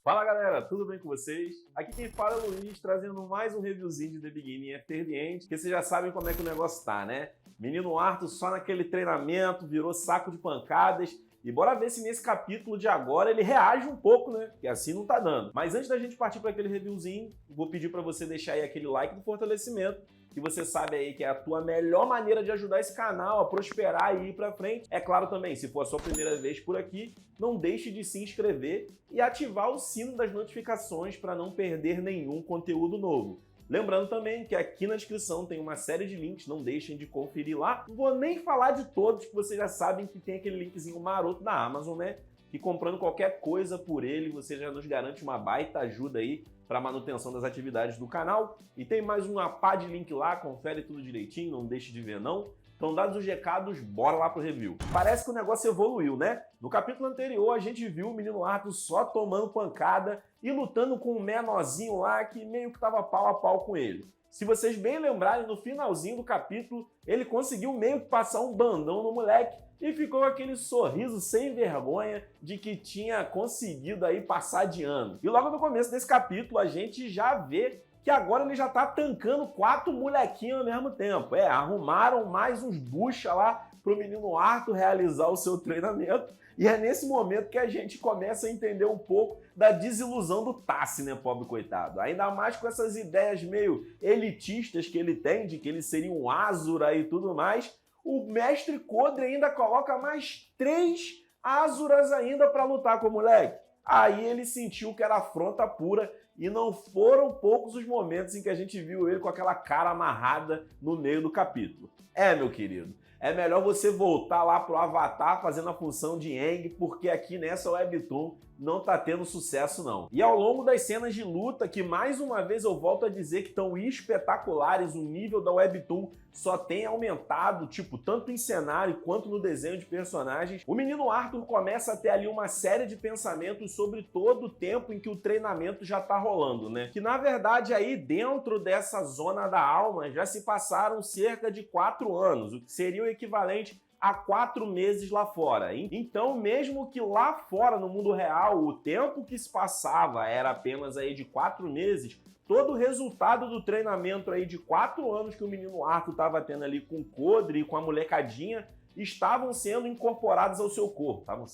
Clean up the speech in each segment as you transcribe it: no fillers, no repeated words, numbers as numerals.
Fala galera, tudo bem com vocês? Aqui quem fala é o Luiz, trazendo mais um reviewzinho de The Beginning After the End, que vocês já sabem como é que o negócio tá, né? Menino Arthur só naquele treinamento, virou saco de pancadas, e bora ver se nesse capítulo de agora ele reage um pouco, né? Que assim não tá dando. Mas antes da gente partir para aquele reviewzinho, vou pedir para você deixar aí aquele like do fortalecimento, que você sabe aí que é a tua melhor maneira de ajudar esse canal a prosperar e ir pra frente. É claro também, se for a sua primeira vez por aqui, não deixe de se inscrever e ativar o sino das notificações para não perder nenhum conteúdo novo. Lembrando também que aqui na descrição tem uma série de links, não deixem de conferir lá. Não vou nem falar de todos, que vocês já sabem que tem aquele linkzinho maroto da Amazon, né? Que comprando qualquer coisa por ele, você já nos garante uma baita ajuda aí para a manutenção das atividades do canal. E tem mais uma pá de link lá, confere tudo direitinho, não deixe de ver não. Então, dados os recados, bora lá pro review. Parece que o negócio evoluiu, né? No capítulo anterior, a gente viu o menino Arthur só tomando pancada e lutando com um menorzinho lá que meio que tava pau a pau com ele. Se vocês bem lembrarem, no finalzinho do capítulo, ele conseguiu meio que passar um bandão no moleque e ficou com aquele sorriso sem vergonha de que tinha conseguido aí passar de ano. E logo no começo desse capítulo, a gente já vê que agora ele já tá tancando 4 molequinhos ao mesmo tempo. Arrumaram mais uns bucha lá pro menino Arthur realizar o seu treinamento. E é nesse momento que a gente começa a entender um pouco da desilusão do Tassi, né, pobre coitado? Ainda mais com essas ideias meio elitistas que ele tem, de que ele seria um Asura e tudo mais. O mestre Kodri ainda coloca mais 3 Asuras ainda para lutar com o moleque. Aí ele sentiu que era afronta pura e não foram poucos os momentos em que a gente viu ele com aquela cara amarrada no meio do capítulo. Meu querido, é melhor você voltar lá pro Avatar fazendo a função de Aang, porque aqui nessa Webtoon não tá tendo sucesso não. E ao longo das cenas de luta, que mais uma vez eu volto a dizer que estão espetaculares, o nível da Webtoon só tem aumentado, tipo, tanto em cenário quanto no desenho de personagens, o menino Arthur começa a ter ali uma série de pensamentos sobre todo o tempo em que o treinamento já tá rolando, né? Que na verdade aí dentro dessa zona da alma já se passaram cerca de 4 anos, o que seria o equivalente a 4 meses lá fora. Então, mesmo que lá fora, no mundo real, o tempo que se passava era apenas aí de 4 meses, todo o resultado do treinamento aí de 4 anos que o menino Arthur estava tendo ali com o Kodri e com a molecadinha, estavam sendo incorporados ao seu corpo. Não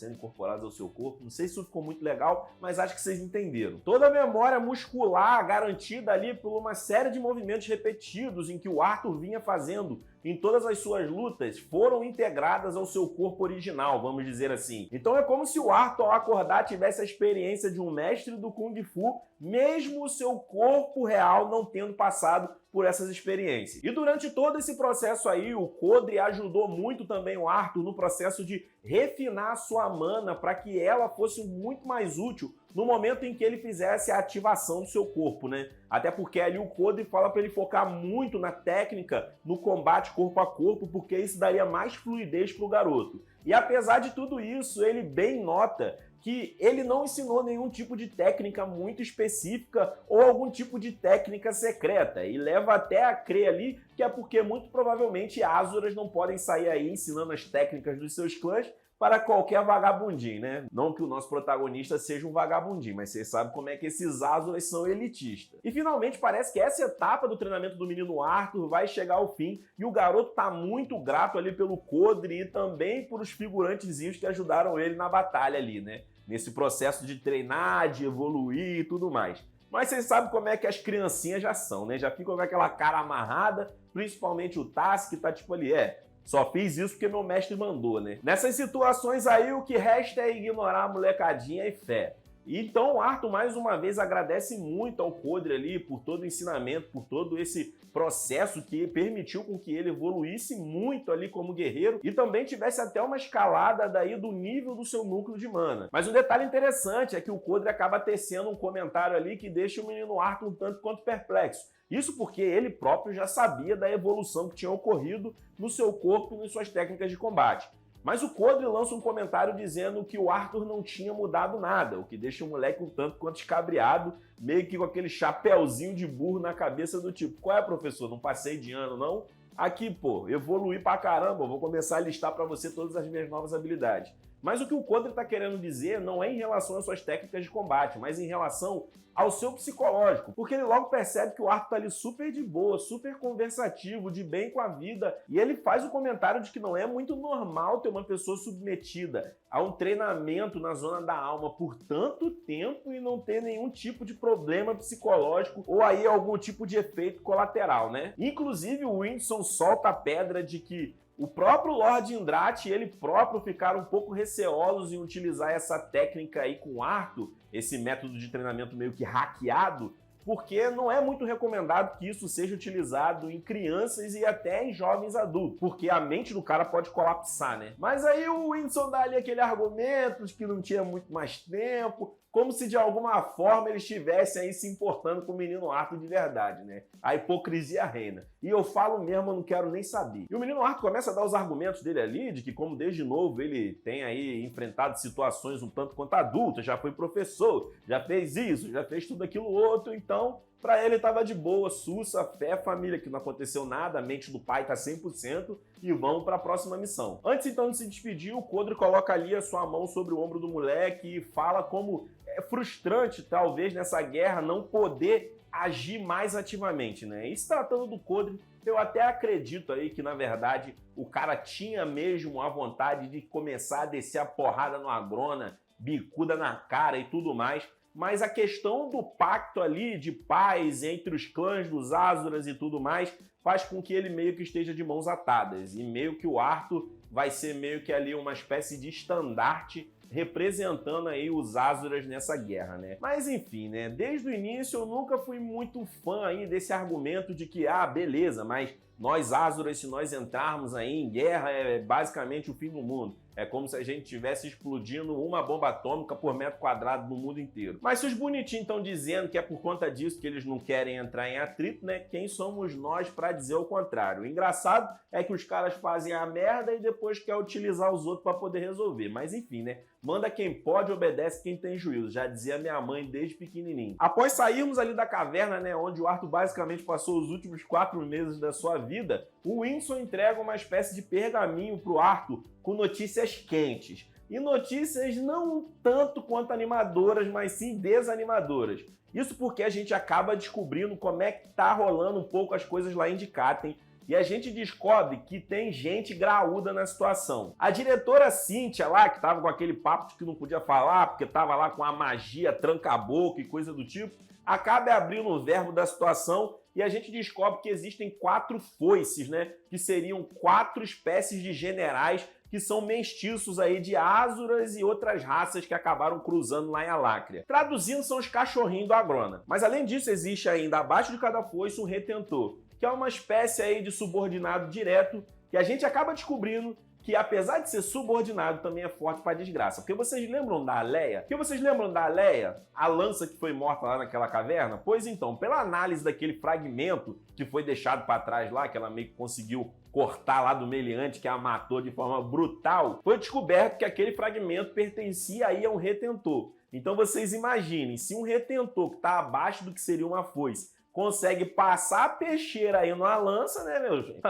sei se isso ficou muito legal, mas acho que vocês entenderam. Toda a memória muscular garantida ali por uma série de movimentos repetidos em que o Arthur vinha fazendo em todas as suas lutas foram integradas ao seu corpo original, vamos dizer assim. Então é como se o Arthur, ao acordar, tivesse a experiência de um mestre do Kung Fu, mesmo o seu corpo real não tendo passado por essas experiências. E durante todo esse processo aí, o Kodri ajudou muito também o Arthur no processo de refinar a sua mana para que ela fosse muito mais útil no momento em que ele fizesse a ativação do seu corpo, né? Até porque ali o Kodri fala para ele focar muito na técnica, no combate corpo a corpo, porque isso daria mais fluidez para o garoto. E apesar de tudo isso, ele bem nota que ele não ensinou nenhum tipo de técnica muito específica ou algum tipo de técnica secreta. E leva até a crer ali que é porque muito provavelmente Asuras não podem sair aí ensinando as técnicas dos seus clãs para qualquer vagabundinho, né? Não que o nosso protagonista seja um vagabundinho, mas vocês sabem como é que esses Asuras são elitistas. E finalmente parece que essa etapa do treinamento do menino Arthur vai chegar ao fim e o garoto tá muito grato ali pelo Kodri e também por os figurantezinhos que ajudaram ele na batalha ali, né? Nesse processo de treinar, de evoluir e tudo mais. Mas vocês sabem como é que as criancinhas já são, né? Já ficam com aquela cara amarrada, principalmente o Tassi que tá tipo ali, só fiz isso porque meu mestre mandou, né? Nessas situações aí, o que resta é ignorar a molecadinha e fé. E então o Arthur, mais uma vez, agradece muito ao Kodri ali por todo o ensinamento, por todo esse processo que permitiu com que ele evoluísse muito ali como guerreiro e também tivesse até uma escalada daí do nível do seu núcleo de mana. Mas um detalhe interessante é que o Kodri acaba tecendo um comentário ali que deixa o menino Arthur um tanto quanto perplexo. Isso porque ele próprio já sabia da evolução que tinha ocorrido no seu corpo e nas suas técnicas de combate. Mas o Kodri lança um comentário dizendo que o Arthur não tinha mudado nada, o que deixa o moleque um tanto quanto escabriado, meio que com aquele chapéuzinho de burro na cabeça do tipo, qual é, professor, não passei de ano, não? Aqui, pô, evoluí pra caramba, vou começar a listar pra você todas as minhas novas habilidades. Mas o que o Kodri está querendo dizer não é em relação às suas técnicas de combate, mas em relação ao seu psicológico, porque ele logo percebe que o Arthur tá ali super de boa, super conversativo, de bem com a vida, e ele faz o comentário de que não é muito normal ter uma pessoa submetida a um treinamento na zona da alma por tanto tempo e não ter nenhum tipo de problema psicológico ou aí algum tipo de efeito colateral, né? Inclusive o Whindersson solta a pedra de que o próprio Lord Yndrate e ele próprio ficaram um pouco receosos em utilizar essa técnica aí com o Arthur, esse método de treinamento meio que hackeado, porque não é muito recomendado que isso seja utilizado em crianças e até em jovens adultos, porque a mente do cara pode colapsar, né? Mas aí o Whindersson dá ali aquele argumento de que não tinha muito mais tempo, como se de alguma forma ele estivesse aí se importando com o menino Arthur de verdade, né? A hipocrisia reina. E eu falo mesmo, eu não quero nem saber. E o menino Arthur começa a dar os argumentos dele ali, de que como desde novo ele tem aí enfrentado situações um tanto quanto adultas, já foi professor, já fez isso, já fez tudo aquilo outro, então pra ele tava de boa, sussa, fé, família, que não aconteceu nada, a mente do pai tá 100% e vamos pra próxima missão. Antes então de se despedir, o Kodri coloca ali a sua mão sobre o ombro do moleque e fala como é frustrante, talvez, nessa guerra não poder agir mais ativamente, né? E se tratando do Kodri, eu até acredito aí que, na verdade, o cara tinha mesmo a vontade de começar a descer a porrada no Agrona, bicuda na cara e tudo mais, mas a questão do pacto ali de paz entre os clãs dos Azuras e tudo mais faz com que ele meio que esteja de mãos atadas e meio que o Arthur vai ser meio que ali uma espécie de estandarte representando aí os Azuras nessa guerra, né? Mas enfim, né? Desde o início eu nunca fui muito fã aí desse argumento de que, beleza, mas nós Azuras, se nós entrarmos aí em guerra, é basicamente o fim do mundo. É como se a gente estivesse explodindo uma bomba atômica por metro quadrado no mundo inteiro. Mas se os bonitinhos estão dizendo que é por conta disso que eles não querem entrar em atrito, né? Quem somos nós para dizer o contrário? O engraçado é que os caras fazem a merda e depois quer utilizar os outros para poder resolver. Mas enfim, né? Manda quem pode, obedece quem tem juízo. Já dizia minha mãe desde pequenininho. Após sairmos ali da caverna, né? Onde o Arthur basicamente passou os últimos 4 meses da sua vida, o Whindersson entrega uma espécie de pergaminho pro Arthur com notícias quentes. E notícias não tanto quanto animadoras, mas sim desanimadoras. Isso porque a gente acaba descobrindo como é que tá rolando um pouco as coisas lá em Dikaten. E a gente descobre que tem gente graúda na situação. A diretora Cynthia lá, que tava com aquele papo de que não podia falar, porque tava lá com a magia tranca-boca e coisa do tipo, acaba abrindo o verbo da situação e a gente descobre que existem 4 foices, né? Que seriam 4 espécies de generais que são mestiços aí de Azuras e outras raças que acabaram cruzando lá em Alácria. Traduzindo, são os cachorrinhos do Agrona. Mas além disso, existe ainda abaixo de cada foice um retentor, que é uma espécie aí de subordinado direto que a gente acaba descobrindo que, apesar de ser subordinado, também é forte pra desgraça. Porque vocês lembram da Aleia? A lança que foi morta lá naquela caverna? Pois então, pela análise daquele fragmento que foi deixado pra trás lá, que ela meio que conseguiu cortar lá do meliante, que a matou de forma brutal, foi descoberto que aquele fragmento pertencia aí a um retentor. Então vocês imaginem, se um retentor que tá abaixo do que seria uma foice consegue passar a peixeira aí numa lança, né, meu gente?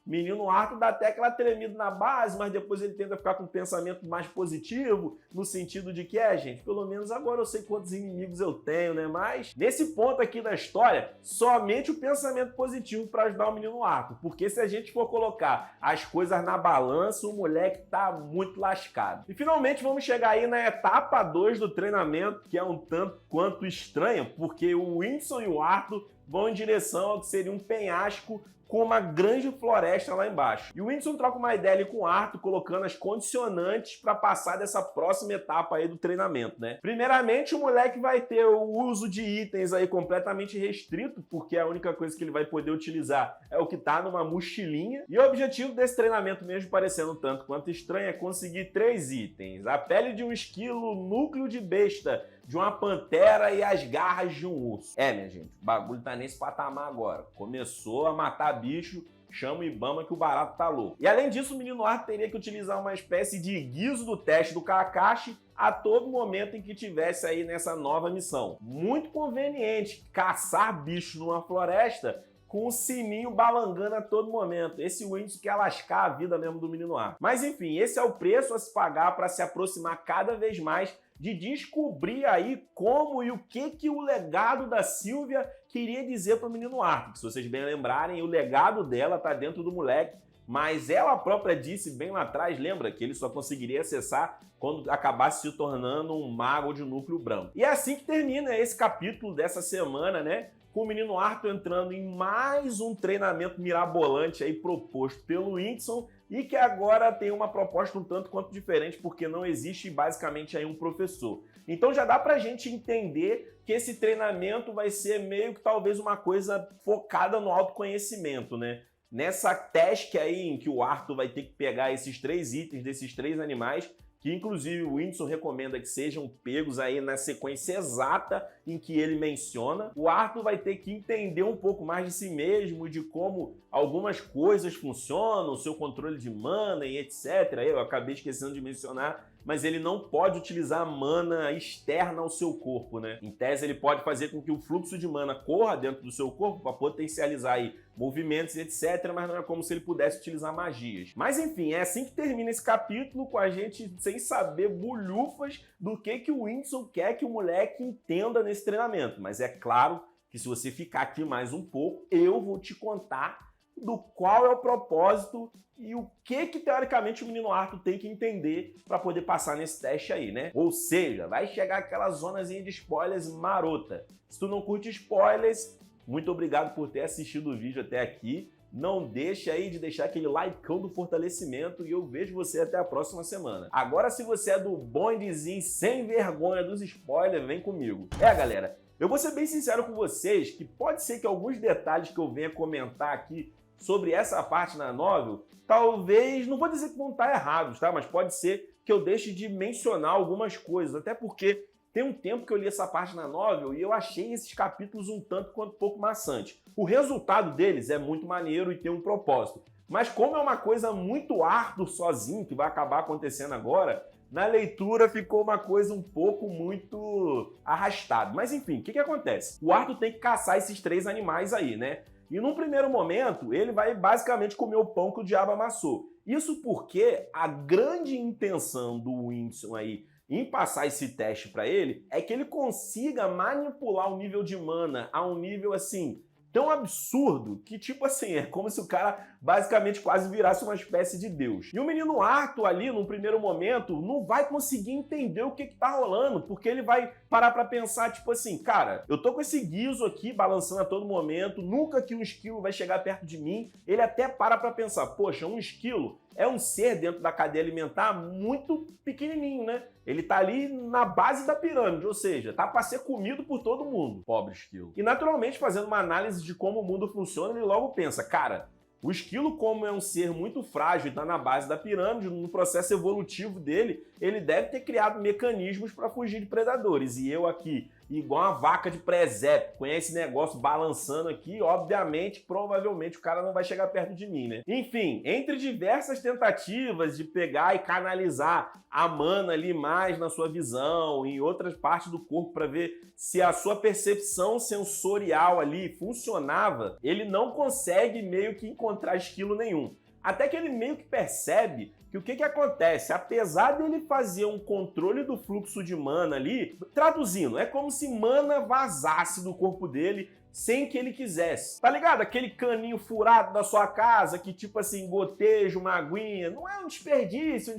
Menino Arthur dá até aquela tremida na base, mas depois ele tenta ficar com um pensamento mais positivo, no sentido de que, gente, pelo menos agora eu sei quantos inimigos eu tenho, né? Mas, nesse ponto aqui da história, somente o pensamento positivo para ajudar o menino Arthur. Porque se a gente for colocar as coisas na balança, o moleque tá muito lascado. E finalmente vamos chegar aí na etapa 2 do treinamento, que é um tanto quanto estranha, porque o Whindersson e o Arthur vão em direção ao que seria um penhasco com uma grande floresta lá embaixo. E o Whindersson troca uma ideia ali com o Arthur, colocando as condicionantes para passar dessa próxima etapa aí do treinamento, né? Primeiramente, o moleque vai ter o uso de itens aí completamente restrito, porque a única coisa que ele vai poder utilizar é o que tá numa mochilinha. E o objetivo desse treinamento, mesmo parecendo tanto quanto estranho, é conseguir 3 itens. A pele de um esquilo, núcleo de besta de uma pantera e as garras de um urso. Minha gente, o bagulho tá nesse patamar agora. Começou a matar bicho, chama o Ibama que o barato tá louco. E além disso, o menino Arthur teria que utilizar uma espécie de guiso do teste do Kakashi a todo momento em que tivesse aí nessa nova missão. Muito conveniente caçar bicho numa floresta com o sininho balangando a todo momento. Esse Whindersson quer lascar a vida mesmo do menino Arthur. Mas enfim, esse é o preço a se pagar para se aproximar cada vez mais de descobrir aí como e o que o legado da Silvia queria dizer para o menino Arthur. Se vocês bem lembrarem, o legado dela tá dentro do moleque, mas ela própria disse bem lá atrás, lembra, que ele só conseguiria acessar quando acabasse se tornando um mago de núcleo branco. E é assim que termina esse capítulo dessa semana, né? Com o menino Arthur entrando em mais um treinamento mirabolante aí proposto pelo Whindersson e que agora tem uma proposta um tanto quanto diferente, porque não existe basicamente aí um professor. Então já dá pra gente entender que esse treinamento vai ser meio que talvez uma coisa focada no autoconhecimento, né? Nessa task aí em que o Arthur vai ter que pegar esses 3 itens desses 3 animais, que inclusive o Whindersson recomenda que sejam pegos aí na sequência exata em que ele menciona. O Arthur vai ter que entender um pouco mais de si mesmo, de como algumas coisas funcionam, o seu controle de mana e etc. Eu acabei esquecendo de mencionar, mas ele não pode utilizar mana externa ao seu corpo, né? Em tese, ele pode fazer com que o fluxo de mana corra dentro do seu corpo para potencializar aí movimentos e etc, mas não é como se ele pudesse utilizar magias. Mas enfim, é assim que termina esse capítulo, com a gente sem saber bulhufas do que o Whindersson quer que o moleque entenda nesse treinamento. Mas é claro que se você ficar aqui mais um pouco, eu vou te contar do qual é o propósito e o que teoricamente o menino Arthur tem que entender para poder passar nesse teste aí, né? Ou seja, vai chegar aquela zonazinha de spoilers marota. Se tu não curte spoilers, muito obrigado por ter assistido o vídeo até aqui. Não deixe aí de deixar aquele likeão do fortalecimento e eu vejo você até a próxima semana. Agora, se você é do bondezinho sem vergonha dos spoilers, vem comigo. Galera, eu vou ser bem sincero com vocês que pode ser que alguns detalhes que eu venha comentar aqui sobre essa parte na novel, talvez, não vou dizer que vão estar errados, tá? Mas pode ser que eu deixe de mencionar algumas coisas, até porque tem um tempo que eu li essa parte na novel e eu achei esses capítulos um tanto quanto pouco maçante. O resultado deles é muito maneiro e tem um propósito, mas como é uma coisa muito Arthur sozinho, que vai acabar acontecendo agora, na leitura ficou uma coisa um pouco muito arrastada. Mas enfim, o que acontece? O Arthur tem que caçar esses 3 animais aí, né? E num primeiro momento, ele vai basicamente comer o pão que o diabo amassou. Isso porque a grande intenção do Whindersson aí em passar esse teste para ele é que ele consiga manipular o nível de mana a um nível assim tão absurdo que, tipo assim, é como se o cara basicamente quase virasse uma espécie de deus. E o menino Arthur ali, num primeiro momento, não vai conseguir entender o que tá rolando, porque ele vai parar pra pensar, tipo assim, cara, eu tô com esse guiso aqui balançando a todo momento, nunca que um esquilo vai chegar perto de mim. Ele até para pra pensar, poxa, um esquilo é um ser dentro da cadeia alimentar muito pequenininho, né? Ele tá ali na base da pirâmide, ou seja, tá para ser comido por todo mundo, pobre esquilo. E naturalmente, fazendo uma análise de como o mundo funciona, ele logo pensa, cara, o esquilo, como é um ser muito frágil e tá na base da pirâmide, no processo evolutivo dele, ele deve ter criado mecanismos para fugir de predadores. E eu aqui, igual uma vaca de presépio, com esse negócio balançando aqui, obviamente, provavelmente o cara não vai chegar perto de mim, né? Enfim, entre diversas tentativas de pegar e canalizar a mana ali mais na sua visão, em outras partes do corpo para ver se a sua percepção sensorial ali funcionava, ele não consegue meio que encontrar esquilo nenhum. Até que ele meio que percebe que o que acontece? Apesar dele fazer um controle do fluxo de mana ali, traduzindo, é como se mana vazasse do corpo dele sem que ele quisesse. Tá ligado? Aquele caninho furado da sua casa que tipo assim, goteja uma aguinha, não é um desperdício,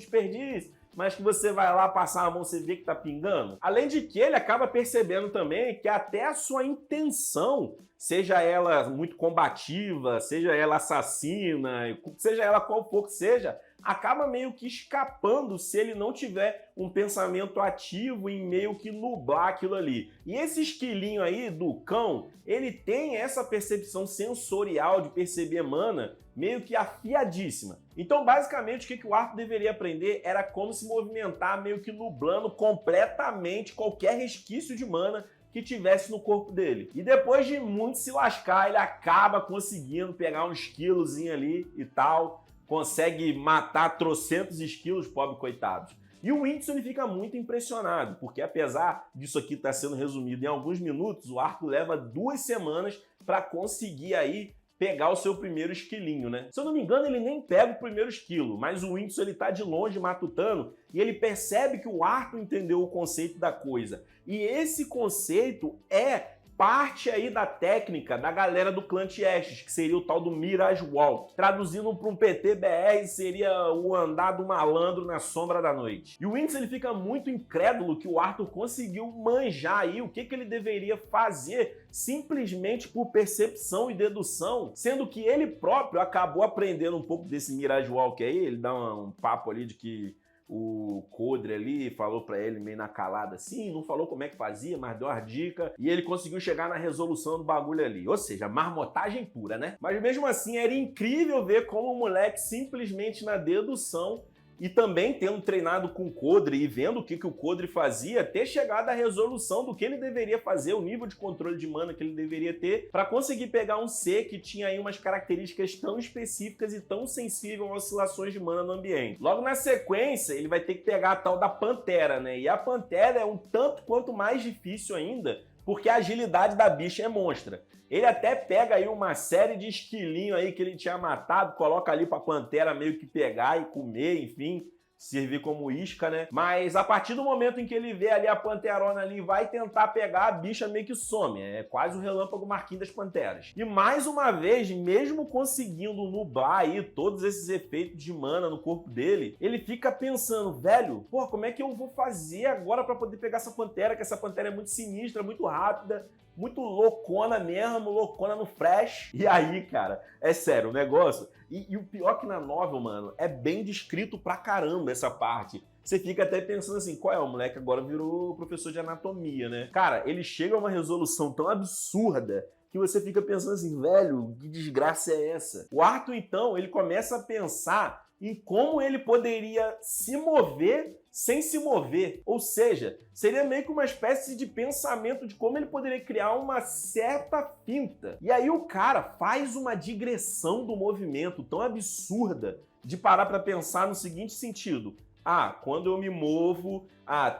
mas que você vai lá passar a mão, você vê que tá pingando. Além de que ele acaba percebendo também que até a sua intenção, seja ela muito combativa, seja ela assassina, seja ela qual for que seja, acaba meio que escapando se ele não tiver um pensamento ativo em meio que nublar aquilo ali. E esse esquilinho aí do cão, ele tem essa percepção sensorial de perceber mana meio que afiadíssima. Então, basicamente, o que o Arthur deveria aprender era como se movimentar meio que nublando completamente qualquer resquício de mana que tivesse no corpo dele. E depois de muito se lascar, ele acaba conseguindo pegar uns quilozinhos ali e tal, consegue matar trocentos esquilos, pobre coitados. E o Whindersson ele fica muito impressionado, porque apesar disso aqui estar sendo resumido em alguns minutos, o Arthur leva 2 semanas para conseguir aí pegar o seu primeiro esquilinho, né? Se eu não me engano, ele nem pega o primeiro esquilo, mas o Whindersson ele tá de longe matutando e ele percebe que o Arthur entendeu o conceito da coisa. E esse conceito é parte aí da técnica da galera do clã Tiestes, que seria o tal do Mirage Walk. Traduzindo para um PTBR, seria o andar do malandro na sombra da noite. E o Whindersson ele fica muito incrédulo que o Arthur conseguiu manjar aí o que ele deveria fazer simplesmente por percepção e dedução, sendo que ele próprio acabou aprendendo um pouco desse Mirage Walk aí. Ele dá um papo ali de que o Codre ali falou pra ele meio na calada assim, não falou como é que fazia, mas deu uma dica e ele conseguiu chegar na resolução do bagulho ali. Ou seja, marmotagem pura, né? Mas mesmo assim era incrível ver como o moleque simplesmente na dedução e também tendo treinado com o Codre e vendo o que o Codre fazia, ter chegado à resolução do que ele deveria fazer, o nível de controle de mana que ele deveria ter, para conseguir pegar um C que tinha aí umas características tão específicas e tão sensível a oscilações de mana no ambiente. Logo na sequência, ele vai ter que pegar a tal da Pantera, né? E a Pantera é um tanto quanto mais difícil ainda, porque a agilidade da bicha é monstra. Ele até pega aí uma série de esquilinhos aí que ele tinha matado, coloca ali pra Pantera meio que pegar e comer, enfim, servir como isca, né? Mas a partir do momento em que ele vê ali a Panterona ali e vai tentar pegar, a bicha meio que some. É quase o Relâmpago Marquinhos das Panteras. E mais uma vez, mesmo conseguindo nublar aí todos esses efeitos de mana no corpo dele, ele fica pensando, velho, pô, como é que eu vou fazer agora pra poder pegar essa Pantera? Que essa Pantera é muito sinistra, muito rápida, muito loucona mesmo, loucona no fresh. E aí, cara, é sério o negócio. E o pior que na novel, mano, é bem descrito pra caramba essa parte. Você fica até pensando assim, qual é? O moleque agora virou professor de anatomia, né? Cara, ele chega a uma resolução tão absurda que você fica pensando assim, velho, que desgraça é essa? O Arthur, então, ele começa a pensar em como ele poderia se mover sem se mover. Ou seja, seria meio que uma espécie de pensamento de como ele poderia criar uma certa finta. E aí o cara faz uma digressão do movimento tão absurda de parar para pensar no seguinte sentido. Ah, quando eu me movo,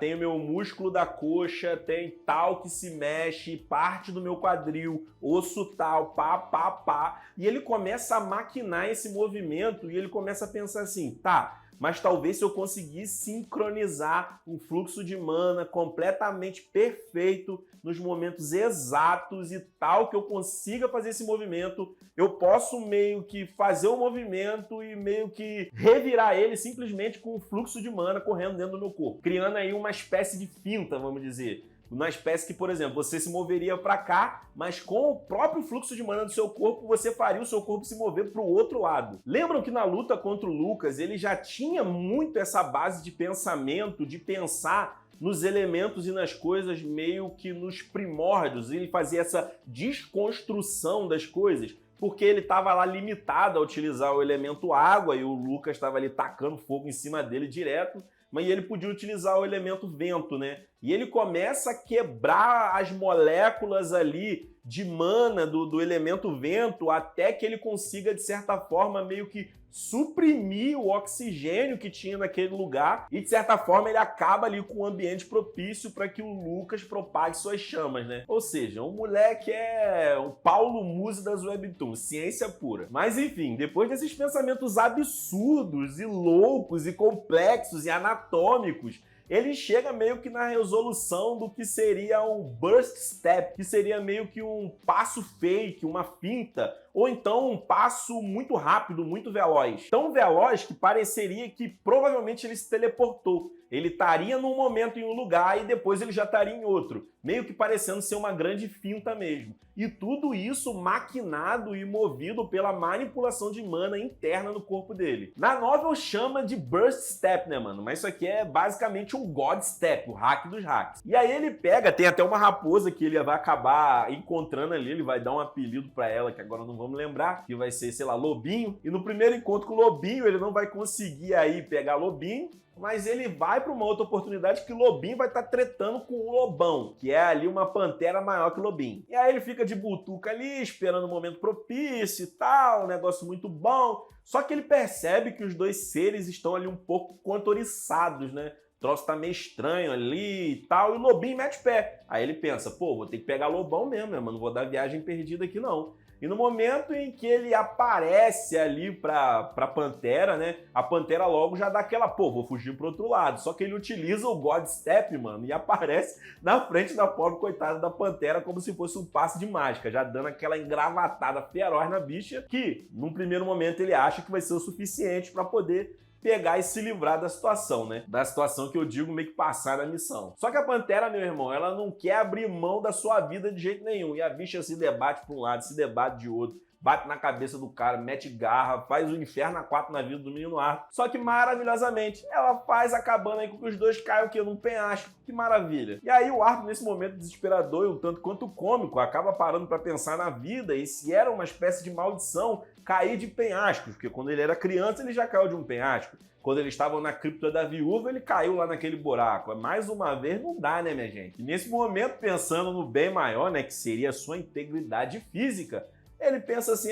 tem o meu músculo da coxa, tem tal que se mexe, parte do meu quadril, osso tal, pá. E ele começa a maquinar esse movimento e ele começa a pensar assim, tá, mas talvez se eu conseguir sincronizar um fluxo de mana completamente perfeito nos momentos exatos e tal que eu consiga fazer esse movimento, eu posso meio que fazer o movimento e meio que revirar ele simplesmente com um fluxo de mana correndo dentro do meu corpo, criando aí uma espécie de finta, vamos dizer. Uma espécie que, por exemplo, você se moveria para cá, mas com o próprio fluxo de mana do seu corpo, você faria o seu corpo se mover para o outro lado. Lembram que na luta contra o Lucas, ele já tinha muito essa base de pensamento, de pensar nos elementos e nas coisas meio que nos primórdios. Ele fazia essa desconstrução das coisas, porque ele estava lá limitado a utilizar o elemento água e o Lucas estava ali tacando fogo em cima dele direto, mas ele podia utilizar o elemento vento, né? E ele começa a quebrar as moléculas ali de mana do elemento vento até que ele consiga, de certa forma, meio que suprimir o oxigênio que tinha naquele lugar e, de certa forma, ele acaba ali com um ambiente propício para que o Lucas propague suas chamas, né? Ou seja, o moleque é o Paulo Musi das Webtoons, ciência pura. Mas, enfim, depois desses pensamentos absurdos e loucos e complexos e anatômicos, ele chega meio que na resolução do que seria um burst step, que seria meio que um passo fake, uma finta, ou então um passo muito rápido, muito veloz. Tão veloz que pareceria que provavelmente ele se teleportou. Ele estaria num momento em um lugar e depois ele já estaria em outro, meio que parecendo ser uma grande finta mesmo. E tudo isso maquinado e movido pela manipulação de mana interna no corpo dele. Na novel chama de Burst Step, né, mano? Mas isso aqui é basicamente um God Step, o hack dos hacks. E aí ele pega, tem até uma raposa que ele vai acabar encontrando ali, ele vai dar um apelido pra ela, que agora não vamos lembrar, que vai ser, sei lá, Lobinho. E no primeiro encontro com o Lobinho, ele não vai conseguir aí pegar Lobinho, mas ele vai para uma outra oportunidade que o Lobinho vai estar tretando com o Lobão, que é ali uma pantera maior que o Lobinho. E aí ele fica de butuca ali, esperando o momento propício e tal, um negócio muito bom. Só que ele percebe que os dois seres estão ali um pouco contoriçados, né? O troço tá meio estranho ali e tal, e o Lobinho mete pé. Aí ele pensa, pô, vou ter que pegar Lobão mesmo, mano, não vou dar viagem perdida aqui não. E no momento em que ele aparece ali pra Pantera, né? A Pantera logo já dá aquela, pô, vou fugir pro outro lado. Só que ele utiliza o God Step, mano, e aparece na frente da pobre coitada da Pantera como se fosse um passe de mágica, já dando aquela engravatada feroz na bicha que, num primeiro momento, ele acha que vai ser o suficiente pra poder pegar e se livrar da situação, né? Da situação que eu digo meio que passar na missão. Só que a Pantera, meu irmão, ela não quer abrir mão da sua vida de jeito nenhum. E a bicha se debate pra um lado, se debate de outro, bate na cabeça do cara, mete garra, faz o inferno a 4 na vida do menino Arthur. Só que maravilhosamente, ela faz acabando aí com que os dois caiam o quê? Num penhasco. Que maravilha. E aí o Arthur, nesse momento desesperador e um tanto quanto cômico, acaba parando pra pensar na vida e se era uma espécie de maldição cair de penhascos, porque quando ele era criança ele já caiu de um penhasco. Quando eles estavam na cripta da viúva, ele caiu lá naquele buraco. Mais uma vez, não dá, né, minha gente? E nesse momento, pensando no bem maior, né, que seria a sua integridade física, ele pensa assim,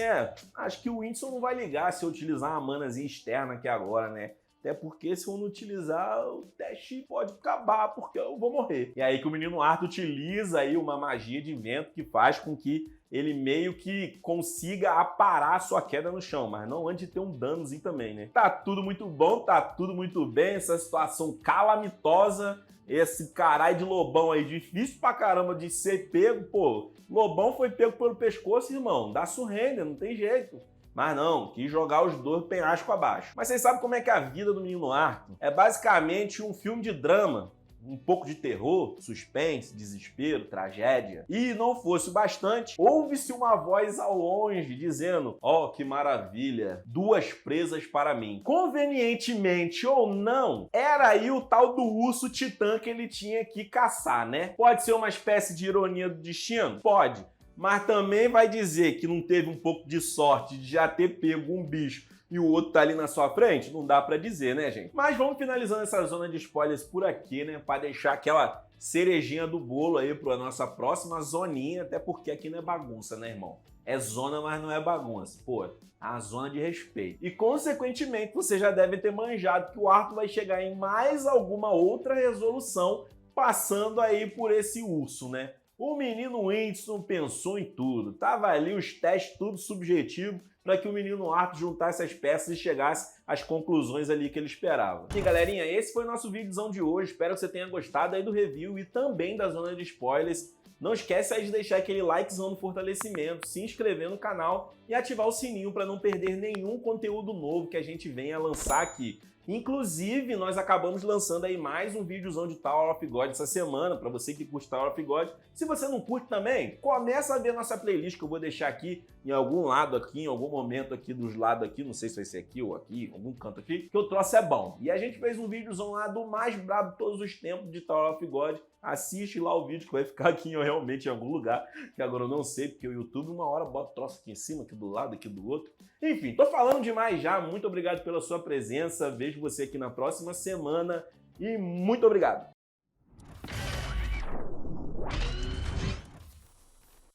acho que o Whindersson não vai ligar se eu utilizar uma manazinha externa aqui agora, né? Até porque se eu não utilizar, o teste pode acabar, porque eu vou morrer. E aí que o menino Arthur utiliza aí uma magia de vento que faz com que ele meio que consiga aparar a sua queda no chão, mas não antes de ter um danozinho também, né? Tá tudo muito bom, tá tudo muito bem, essa situação calamitosa, esse caralho de lobão aí, difícil pra caramba de ser pego, pô. Lobão foi pego pelo pescoço, irmão, dá surrender, não tem jeito. Mas não, quis jogar os dois penhasco abaixo. Mas vocês sabem como é que é a vida do menino Arthur? É basicamente um filme de drama, um pouco de terror, suspense, desespero, tragédia. E não fosse bastante, ouve-se uma voz ao longe dizendo: ó, que maravilha, 2 presas para mim. Convenientemente ou não, era aí o tal do urso titã que ele tinha que caçar, né? Pode ser uma espécie de ironia do destino? Pode. Mas também vai dizer que não teve um pouco de sorte de já ter pego um bicho e o outro tá ali na sua frente? Não dá pra dizer, né, gente? Mas vamos finalizando essa zona de spoilers por aqui, né? Pra deixar aquela cerejinha do bolo aí pra nossa próxima zoninha, até porque aqui não é bagunça, né, irmão? É zona, mas não é bagunça. Pô, é uma zona de respeito. E, consequentemente, você já deve ter manjado que o Arthur vai chegar em mais alguma outra resolução passando aí por esse urso, né? O menino Whindersson pensou em tudo. Tava ali os testes tudo subjetivo para que o menino Arthur juntasse as peças e chegasse às conclusões ali que ele esperava. E galerinha, esse foi o nosso vídeozão de hoje. Espero que você tenha gostado aí do review e também da zona de spoilers. Não esquece aí de deixar aquele likezão no fortalecimento, se inscrever no canal e ativar o sininho para não perder nenhum conteúdo novo que a gente venha lançar aqui. Inclusive, nós acabamos lançando aí mais um videozão de Tower of God essa semana, para você que curte Tower of God. Se você não curte também, começa a ver nossa playlist que eu vou deixar aqui em algum lado aqui, em algum momento aqui dos lados aqui, não sei se vai ser aqui ou aqui, algum canto aqui, que o troço é bom. E a gente fez um videozão lá do mais brabo de todos os tempos de Tower of God. Assiste lá o vídeo que vai ficar aqui realmente em algum lugar, que agora eu não sei, porque o YouTube uma hora bota o troço aqui em cima, aqui do lado, aqui do outro. Enfim, tô falando demais já, muito obrigado pela sua presença, vejo você aqui na próxima semana e muito obrigado!